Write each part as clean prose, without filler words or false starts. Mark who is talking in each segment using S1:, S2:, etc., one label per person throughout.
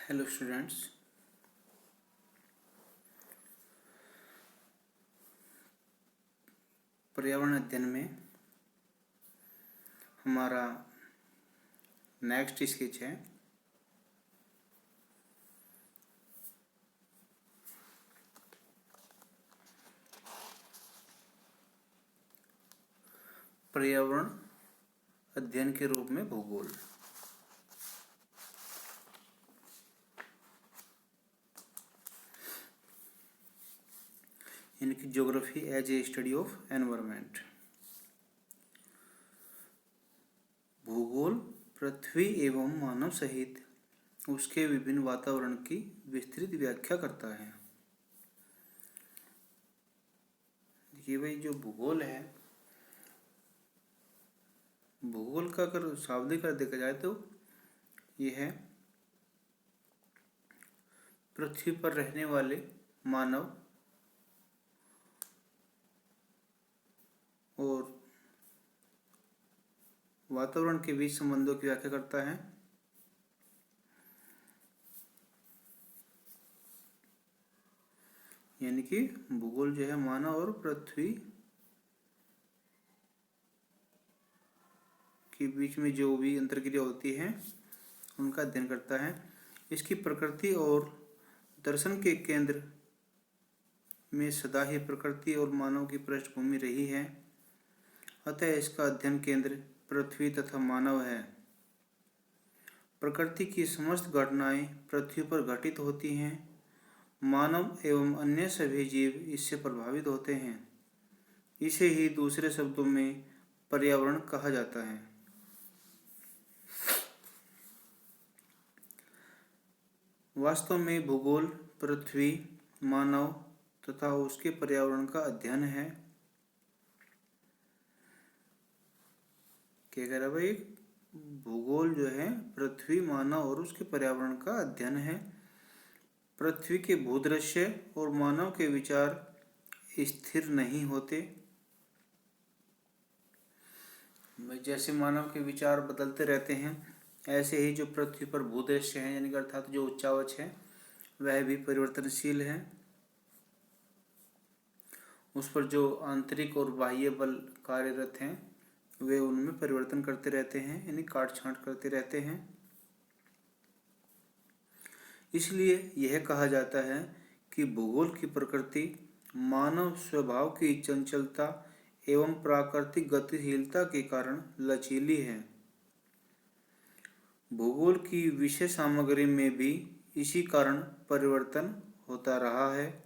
S1: Hello students. पर्यावरण अध्ययन में हमारा नेक्स्ट स्केच है पर्यावरण अध्ययन के रूप में भूगोल। यानी कि geography as a study of environment. भूगोल पृथ्वी एवं मानव सहित उसके विभिन्न वातावरण की विस्तृत व्याख्या करता है। देखिए भाई, जो भूगोल है, भूगोल का अगर शाब्दिक अर्थ देखा जाए तो यह है पृथ्वी पर रहने वाले मानव और वातावरण के बीच संबंधों की व्याख्या करता है। यानी कि भूगोल जो है मानव और पृथ्वी के बीच में जो भी अंतर्क्रिया होती है उनका अध्ययन करता है। इसकी प्रकृति और दर्शन के केंद्र में सदा ही प्रकृति और मानव की पृष्ठभूमि रही है, अतः इसका अध्ययन केंद्र पृथ्वी तथा मानव है। प्रकृति की समस्त घटनाएं पृथ्वी पर घटित होती हैं। मानव एवं अन्य सभी जीव इससे प्रभावित होते हैं। इसे ही दूसरे शब्दों में पर्यावरण कहा जाता है। वास्तव में भूगोल पृथ्वी, मानव तथा उसके पर्यावरण का अध्ययन है। क्या कह रहा है भाई? भूगोल जो है पृथ्वी, मानव और उसके पर्यावरण का अध्ययन है। पृथ्वी के भूदृश्य और मानव के विचार स्थिर नहीं होते। जैसे मानव के विचार बदलते रहते हैं, ऐसे ही जो पृथ्वी पर भूदृश्य है यानी कि अर्थात जो उच्चावच है वह भी परिवर्तनशील है। उस पर जो आंतरिक और बाह्य बल कार्यरत हैं वे उनमें परिवर्तन करते रहते हैं, यानी काट छांट करते रहते हैं। इसलिए यह कहा जाता है कि भूगोल की प्रकृति मानव स्वभाव की चंचलता एवं प्राकृतिक गतिशीलता के कारण लचीली है। भूगोल की विषय सामग्री में भी इसी कारण परिवर्तन होता रहा है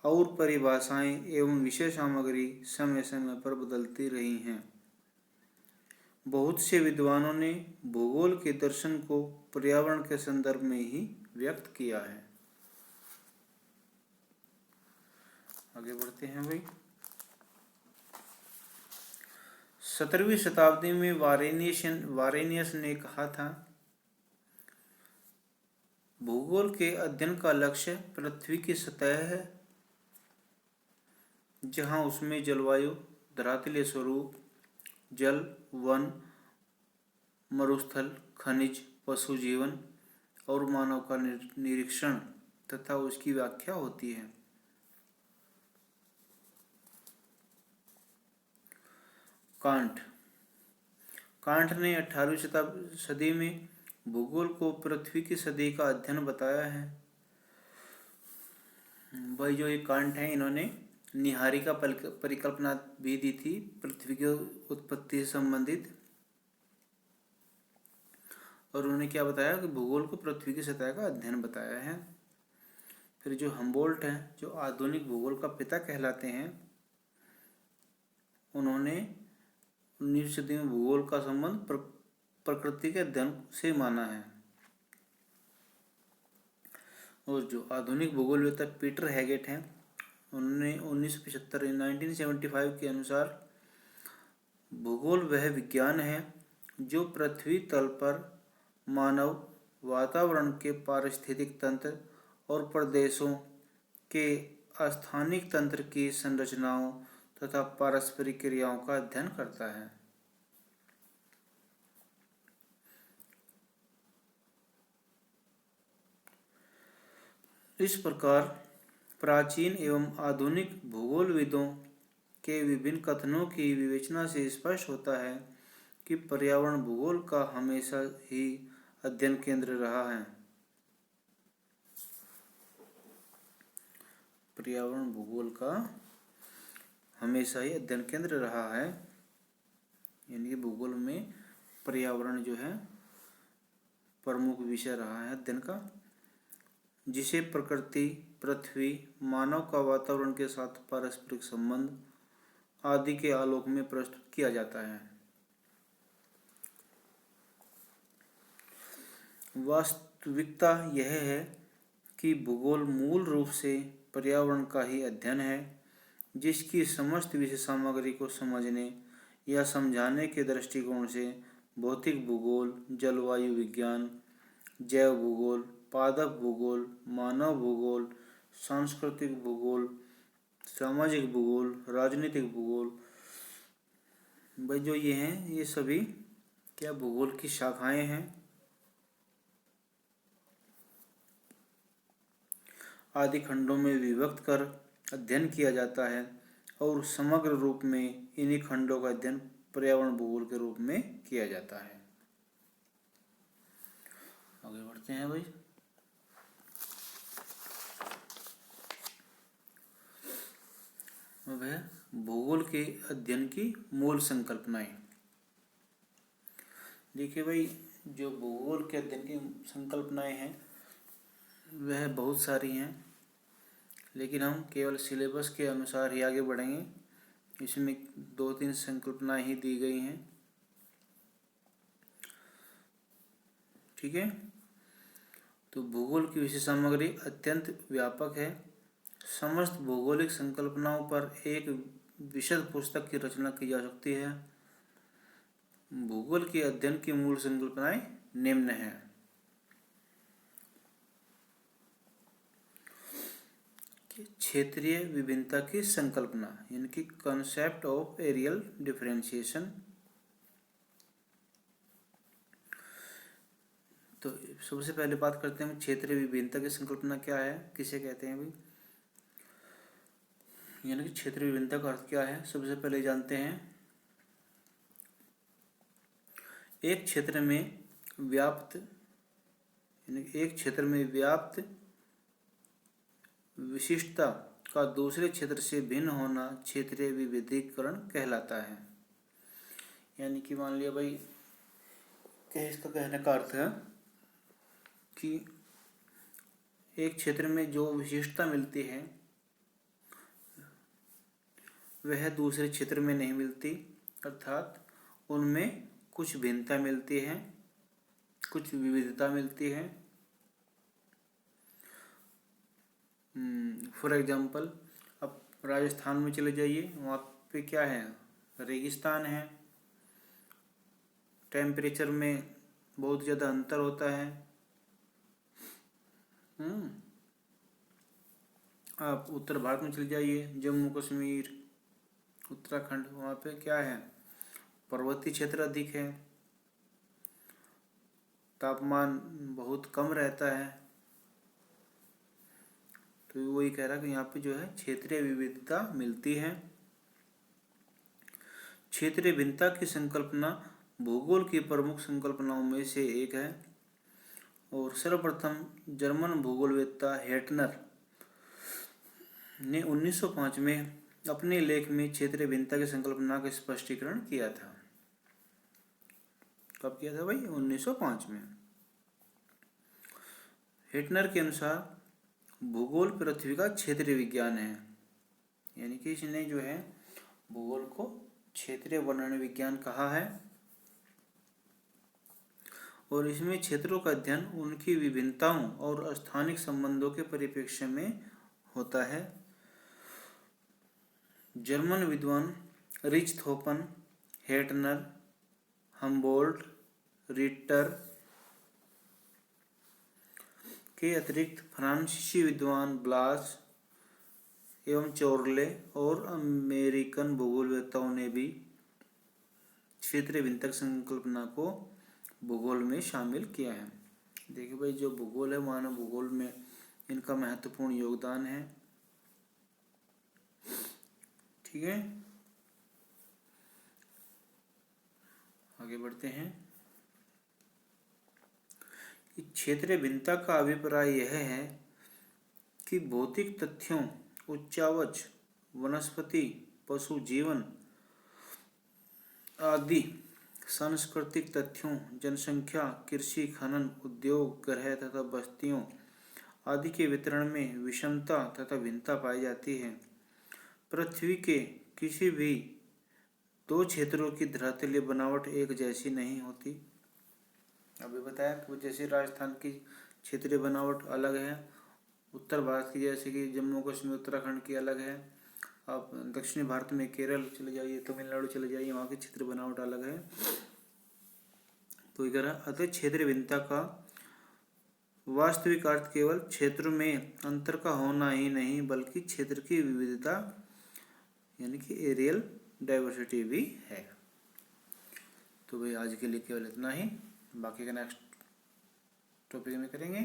S1: और परिभाषाएं एवं विषय सामग्री समय समय पर बदलती रही हैं। बहुत से विद्वानों ने भूगोल के दर्शन को पर्यावरण के संदर्भ में ही व्यक्त किया है। आगे बढ़ते हैं भाई। 17वीं शताब्दी में वारेनियस ने कहा था, भूगोल के अध्ययन का लक्ष्य पृथ्वी की सतह है, जहां उसमें जलवायु, धरातलीय स्वरूप, जल, वन, मरुस्थल, खनिज, पशु जीवन और मानव का निरीक्षण तथा उसकी व्याख्या होती है। कांट ने 18वीं सदी में भूगोल को पृथ्वी की सदी का अध्ययन बताया है। भाई जो ये कांट है, इन्होंने निहारिका परिकल्पना भी दी थी पृथ्वी की उत्पत्ति से संबंधित, और उन्होंने क्या बताया कि भूगोल को पृथ्वी की सतह का अध्ययन बताया है। फिर जो हम्बोल्ट हैं, जो आधुनिक भूगोल का पिता कहलाते हैं, उन्होंने 19वीं सदी में भूगोल का संबंध प्रकृति के अध्ययन से माना है। और जो आधुनिक भूगोलवेत्ता पीटर हेगेट हैं, उन्होंने 1975 के अनुसार भूगोल वह विज्ञान है जो पृथ्वी तल पर मानव वातावरण के पारिस्थितिक तंत्र और प्रदेशों के स्थानिक तंत्र की संरचनाओं तथा पारस्परिक क्रियाओं का अध्ययन करता है। इस प्रकार प्राचीन एवं आधुनिक भूगोलविदों के विभिन्न कथनों की विवेचना से स्पष्ट होता है कि पर्यावरण भूगोल का हमेशा ही अध्ययन केंद्र रहा है। पर्यावरण भूगोल का हमेशा ही अध्ययन केंद्र रहा है, यानी कि भूगोल में पर्यावरण जो है प्रमुख विषय रहा है अध्ययन का, जिसे प्रकृति, पृथ्वी, मानव का वातावरण के साथ पारस्परिक संबंध आदि के आलोक में प्रस्तुत किया जाता है। वास्तविकता यह है कि भूगोल मूल रूप से पर्यावरण का ही अध्ययन है, जिसकी समस्त विषय सामग्री को समझने या समझाने के दृष्टिकोण से भौतिक भूगोल, जलवायु विज्ञान, जैव भूगोल, पादप भूगोल, मानव भूगोल, सांस्कृतिक भूगोल, सामाजिक भूगोल, राजनीतिक भूगोल, भाई जो ये हैं ये सभी क्या भूगोल की शाखाएं हैं। आदि खंडों में विभक्त कर अध्ययन किया जाता है और समग्र रूप में इन्हीं खंडों का अध्ययन पर्यावरण भूगोल के रूप में किया जाता है। आगे बढ़ते हैं भाई। अब है भूगोल के अध्ययन की मूल संकल्पनाएं। देखिए भाई, जो भूगोल के अध्ययन की संकल्पनाएं हैं वह बहुत सारी हैं, लेकिन हम केवल सिलेबस के अनुसार ही आगे बढ़ेंगे। इसमें 2-3 संकल्पनाएं ही दी गई हैं, ठीक है। तो भूगोल की विषय सामग्री अत्यंत व्यापक है। समस्त भौगोलिक संकल्पनाओं पर एक विशद पुस्तक की रचना की जा सकती है। भूगोल के अध्ययन की मूल संकल्पनाएं निम्न हैं। क्षेत्रीय विभिन्नता की संकल्पना, यानी कि कॉन्सेप्ट ऑफ एरियल डिफरेंशिएशन। तो सबसे पहले बात करते हैं क्षेत्रीय विभिन्नता की संकल्पना क्या है, किसे कहते हैं भाई, यानी कि क्षेत्रीय विभिन्नता का अर्थ क्या है। सबसे पहले जानते हैं, एक क्षेत्र में व्याप्त, यानी एक क्षेत्र में व्याप्त विशिष्टता का दूसरे क्षेत्र से भिन्न होना क्षेत्रीय विविधीकरण कहलाता है। यानी कि मान लिया भाई, इसका कहने का अर्थ है कि एक क्षेत्र में जो विशिष्टता मिलती है वह दूसरे क्षेत्र में नहीं मिलती, अर्थात उनमें कुछ भिन्नता मिलती है, कुछ विविधता मिलती है। फॉर एग्जाम्पल, अब राजस्थान में चले जाइए, वहाँ पे क्या है, रेगिस्तान है, टेम्परेचर में बहुत ज़्यादा अंतर होता है। आप उत्तर भारत में चले जाइए, जम्मू कश्मीर, उत्तराखंड, वहाँ पे क्या है, पर्वतीय क्षेत्र अधिक है, तापमान बहुत कम रहता है। तो वही कह रहा कि यहाँ पे जो है क्षेत्रीय विविधता मिलती है। क्षेत्रीय भिन्नता की संकल्पना भूगोल की प्रमुख संकल्पनाओं में से एक है और सर्वप्रथम जर्मन भूगोलवेत्ता हेटनर ने 1905 में अपने लेख में क्षेत्रीय भिन्नता की संकल्पना का स्पष्टीकरण किया था। कब किया था भाई? 1905 में। हेटनर के अनुसार भूगोल पृथ्वी का क्षेत्रीय विज्ञान है, यानी कि इसने जो है भूगोल को क्षेत्रीय वर्णन विज्ञान कहा है और इसमें क्षेत्रों का अध्ययन उनकी विभिन्नताओं और स्थानिक संबंधों के परिप्रेक्ष्य में होता है। जर्मन विद्वान रिचथोफन, हेटनर, हम्बोल्ट, रिटर के अतिरिक्त फ्रांसीसी विद्वान ब्लास एवं चोर्ले और अमेरिकन भूगोलवेत्ताओं ने भी क्षेत्रीय भिन्नता संकल्पना को भूगोल में शामिल किया है। देखिए भाई, जो भूगोल है, मानव भूगोल में इनका महत्वपूर्ण योगदान है। ठीक है, आगे बढ़ते हैं। क्षेत्रीय भिन्नता का अभिप्राय यह है कि भौतिक तथ्यों, उच्चावच, वनस्पति, पशु जीवन आदि सांस्कृतिक तथ्यों, जनसंख्या, कृषि, खनन, उद्योग, ग्रह तथा बस्तियों आदि के वितरण में विषमता तथा भिन्नता पाई जाती है। पृथ्वी के किसी भी दो क्षेत्रों की धरातलीय बनावट एक जैसी नहीं होती। अभी बताया कि जैसे राजस्थान की क्षेत्रीय बनावट अलग है, उत्तर भारत की जैसे कि जम्मू कश्मीर उत्तराखंड की अलग है। आप दक्षिणी भारत में केरल चले जाइए, तमिलनाडु चले जाइए, वहाँ की क्षेत्रीय बनावट अलग है। तो इधर अतः क्षेत्रीय भिन्नता का वास्तविक अर्थ केवल क्षेत्र में अंतर का होना ही नहीं बल्कि क्षेत्र की विविधता यानी कि एरियल डाइवर्सिटी भी है। तो भाई आज के लिए केवल इतना ही, बाकी का नेक्स्ट टॉपिक में करेंगे।